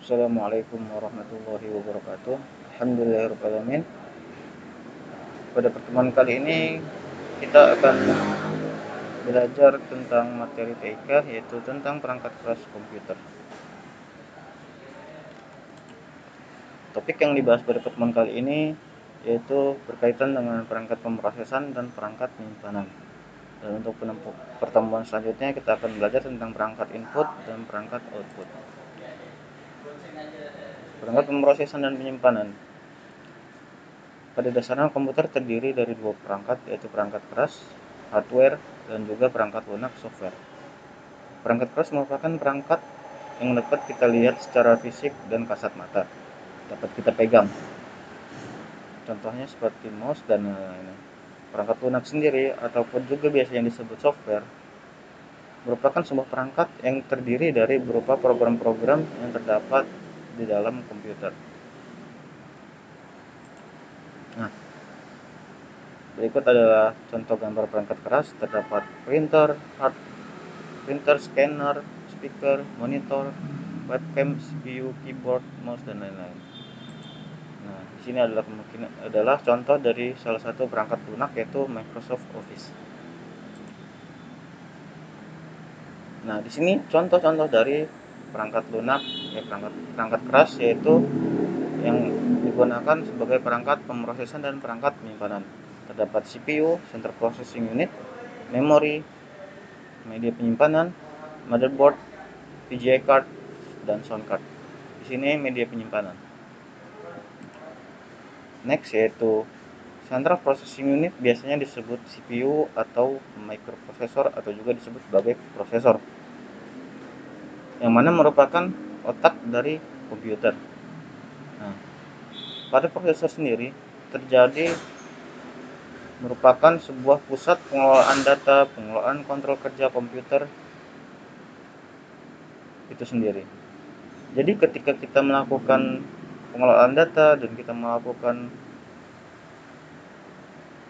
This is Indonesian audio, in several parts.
Assalamualaikum warahmatullahi wabarakatuh. Alhamdulillahirabbil alamin. Pada pertemuan kali ini kita akan belajar tentang materi TIK, yaitu tentang perangkat keras komputer. Topik yang dibahas pada pertemuan kali ini yaitu berkaitan dengan perangkat pemrosesan dan perangkat penyimpanan. Dan untuk pertemuan selanjutnya kita akan belajar tentang perangkat input dan perangkat output. Perangkat pemrosesan dan penyimpanan. Pada dasarnya komputer terdiri dari dua perangkat, yaitu perangkat keras, hardware, dan juga perangkat lunak, software. Perangkat keras merupakan perangkat yang dapat kita lihat secara fisik dan kasat mata, dapat kita pegang. Contohnya seperti mouse dan lain-lain. Perangkat lunak sendiri ataupun juga biasanya disebut software merupakan sebuah perangkat yang terdiri dari berupa program-program yang terdapat di dalam komputer. Nah, berikut adalah contoh gambar perangkat keras. Terdapat printer, scanner, speaker, monitor, webcam, CPU, keyboard, mouse, dan lain-lain. Nah, di sini adalah contoh dari salah satu perangkat lunak, yaitu Microsoft Office. Nah, di sini contoh-contoh dari perangkat lunak, perangkat keras, yaitu yang digunakan sebagai perangkat pemrosesan dan perangkat penyimpanan. Terdapat CPU, Center Processing Unit, memori, media penyimpanan, motherboard, VGA card, dan sound card. Di sini media penyimpanan. Next yaitu Central Processing Unit, biasanya disebut CPU atau microprocessor atau juga disebut sebagai prosesor, yang mana merupakan otak dari komputer. Nah, pada prosesor sendiri terjadi merupakan sebuah pusat pengelolaan data, pengelolaan kontrol kerja komputer itu sendiri. Jadi ketika kita melakukan pengelolaan data dan kita melakukan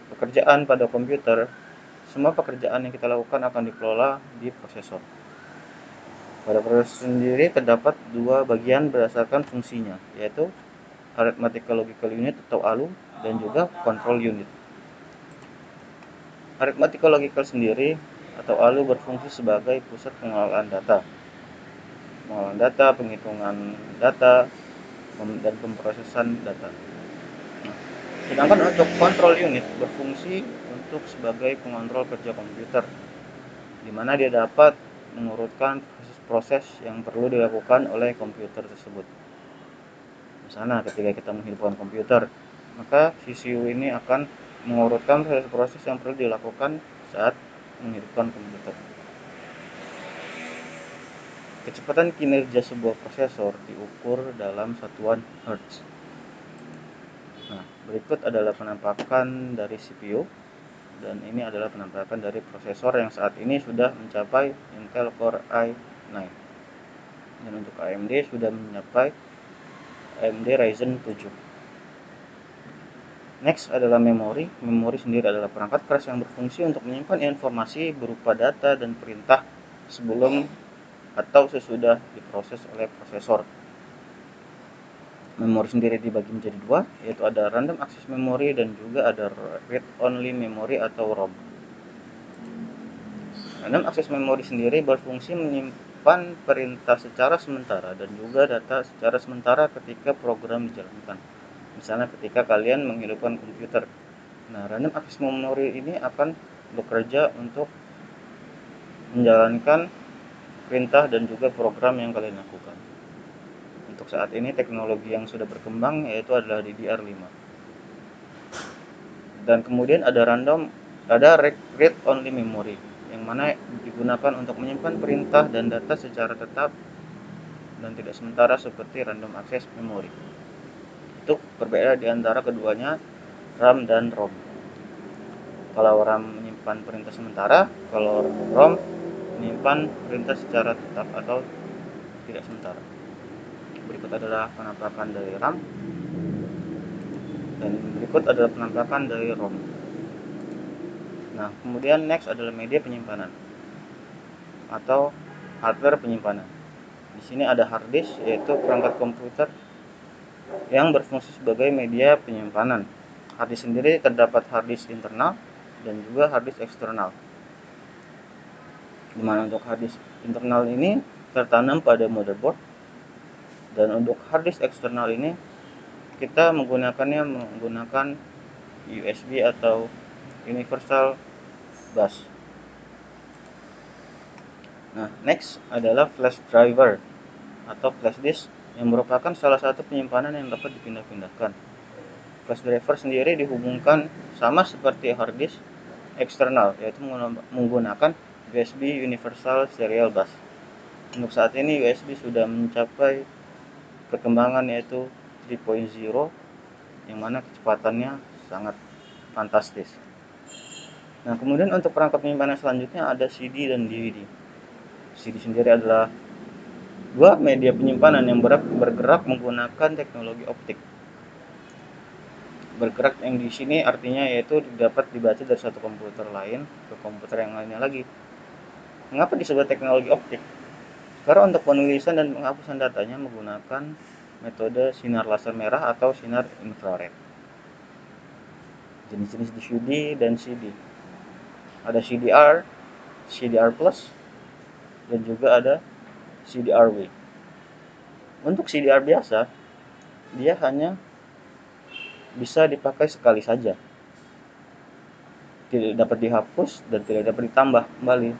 pekerjaan pada komputer, semua pekerjaan yang kita lakukan akan dikelola di prosesor. Pada prosesor sendiri terdapat dua bagian berdasarkan fungsinya, yaitu Arithmetical Logical Unit atau ALU dan juga Control Unit. Arithmetical Logical sendiri atau ALU berfungsi sebagai pusat pengelolaan data, penghitungan data, dan pemrosesan data. Sedangkan untuk Control Unit berfungsi untuk sebagai pengontrol kerja komputer, di mana dia dapat mengurutkan proses yang perlu dilakukan oleh komputer tersebut. Misalnya ketika kita menghidupkan komputer, maka CPU ini akan mengurutkan proses-proses yang perlu dilakukan saat menghidupkan komputer. Kecepatan kinerja sebuah prosesor diukur dalam satuan Hertz. Nah, berikut adalah penampakan dari CPU, dan ini adalah penampakan dari prosesor yang saat ini sudah mencapai Intel Core i9, dan untuk AMD sudah mencapai AMD Ryzen 7. Next adalah memori. Memori sendiri adalah perangkat keras yang berfungsi untuk menyimpan informasi berupa data dan perintah sebelum atau sesudah diproses oleh prosesor. Memori sendiri dibagi menjadi dua, yaitu ada random access memory dan juga ada read only memory atau ROM. Random access memory sendiri berfungsi menyimpan perintah secara sementara dan juga data secara sementara ketika program dijalankan. Misalnya ketika kalian menghidupkan komputer. Nah, random access memory ini akan bekerja untuk menjalankan perintah dan juga program yang kalian lakukan. Untuk saat ini teknologi yang sudah berkembang yaitu adalah DDR5. Dan kemudian ada read only memory, yang mana digunakan untuk menyimpan perintah dan data secara tetap dan tidak sementara seperti random access memory. Itu berbeda di antara keduanya, RAM dan ROM. Kalau RAM menyimpan perintah sementara, kalau ROM menyimpan perintah secara tetap atau tidak sementara. Berikut adalah penampakan dari RAM, dan berikut adalah penampakan dari ROM. Nah, kemudian next adalah media penyimpanan atau hardware penyimpanan. Di sini ada hard disk, yaitu perangkat komputer yang berfungsi sebagai media penyimpanan. Hard disk sendiri terdapat hard disk internal dan juga hard disk eksternal. Dimana untuk hard disk internal ini tertanam pada motherboard, dan untuk hard disk eksternal ini kita menggunakannya menggunakan USB atau Universal Bus. Nah, next adalah flash driver atau flash disk yang merupakan salah satu penyimpanan yang dapat dipindah-pindahkan. Flash driver sendiri dihubungkan sama seperti hard disk eksternal, yaitu menggunakan USB Universal Serial Bus. Untuk saat ini USB sudah mencapai perkembangan yaitu 3.0, yang mana kecepatannya sangat fantastis. Nah, kemudian untuk perangkat penyimpanan selanjutnya ada CD dan DVD. CD sendiri adalah dua media penyimpanan yang bergerak menggunakan teknologi optik. Bergerak yang di sini artinya yaitu dapat dibaca dari satu komputer lain ke komputer yang lainnya lagi. Mengapa disebut teknologi optik? Karena untuk penulisan dan penghapusan datanya menggunakan metode sinar laser merah atau sinar infrared. Jenis-jenis DVD dan CD. Ada CDR, CDR Plus, dan juga ada CDRW. Untuk CDR biasa, dia hanya bisa dipakai sekali saja, tidak dapat dihapus dan tidak dapat ditambah kembali.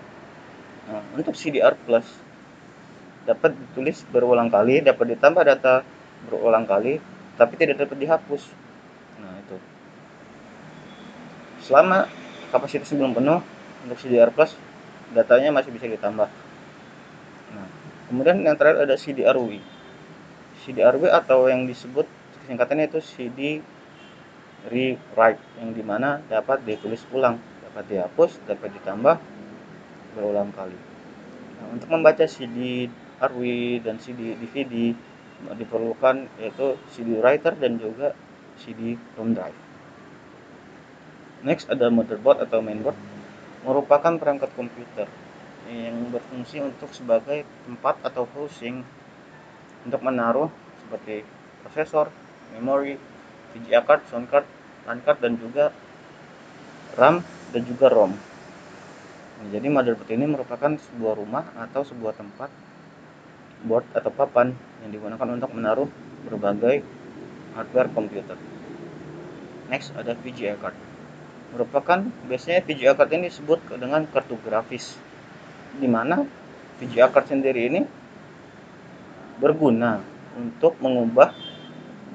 Nah, untuk CDR Plus dapat ditulis berulang kali, dapat ditambah data berulang kali, tapi tidak dapat dihapus. Nah, itu. Selama kapasitas belum penuh, untuk CDR Plus datanya masih bisa ditambah. Nah, kemudian yang terakhir ada CDRW. CDRW atau yang disebut singkatannya itu CD rewrite, yang dimana dapat ditulis ulang, dapat dihapus, dapat ditambah berulang kali. Nah, untuk membaca CD RW dan CD DVD diperlukan yaitu CD writer dan juga CD ROM drive. Next ada motherboard atau mainboard, merupakan perangkat komputer yang berfungsi untuk sebagai tempat atau housing untuk menaruh seperti prosesor, memori, VGA card, sound card, LAN card, dan juga RAM dan juga ROM. Jadi motherboard ini merupakan sebuah rumah atau sebuah tempat board atau papan yang digunakan untuk menaruh berbagai hardware komputer. Next ada VGA card. Merupakan biasanya VGA card ini disebut dengan kartu grafis, di mana VGA card sendiri ini berguna untuk mengubah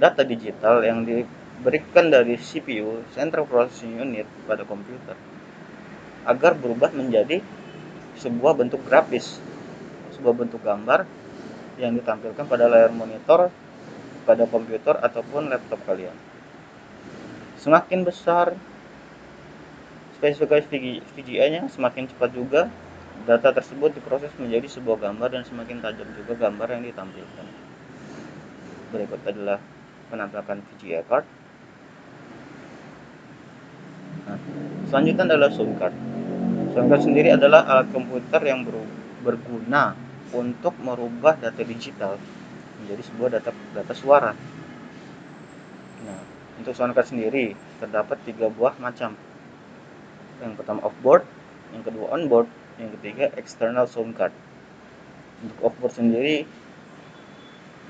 data digital yang diberikan dari CPU (Central Processing Unit) pada komputer agar berubah menjadi sebuah bentuk grafis, sebuah bentuk gambar yang ditampilkan pada layar monitor pada komputer ataupun laptop kalian. Semakin besar spesifikasi VGA-nya, semakin cepat juga data tersebut diproses menjadi sebuah gambar dan semakin tajam juga gambar yang ditampilkan. Berikut adalah penampakan VGA card. Nah, selanjutnya adalah sound card. Sound card sendiri adalah alat komputer yang berguna untuk merubah data digital menjadi sebuah data suara. Nah, untuk sound card sendiri terdapat 3 buah macam. Yang pertama offboard, yang kedua onboard, yang ketiga external sound card. Untuk offboard sendiri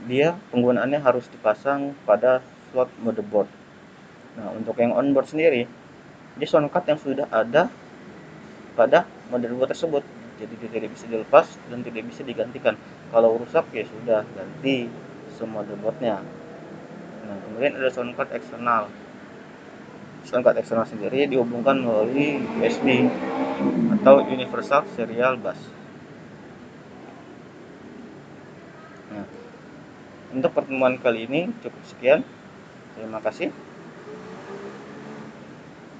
dia penggunaannya harus dipasang pada slot motherboard. Nah, untuk yang onboard sendiri, dia sound card yang sudah ada pada motherboard tersebut, jadi tidak bisa dilepas dan tidak bisa digantikan. Kalau rusak ya sudah, ganti semua motherboardnya. Nah, kemudian ada sound card eksternal. Sound card eksternal sendiri dihubungkan melalui USB atau Universal Serial Bus. Nah, untuk pertemuan kali ini cukup sekian. Terima kasih.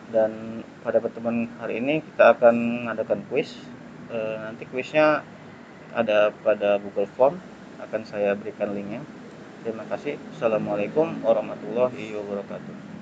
Dan pada pertemuan hari ini kita akan mengadakan kuis. Nanti kuisnya ada pada Google Form, akan saya berikan linknya. Terima kasih. Assalamualaikum warahmatullahi wabarakatuh.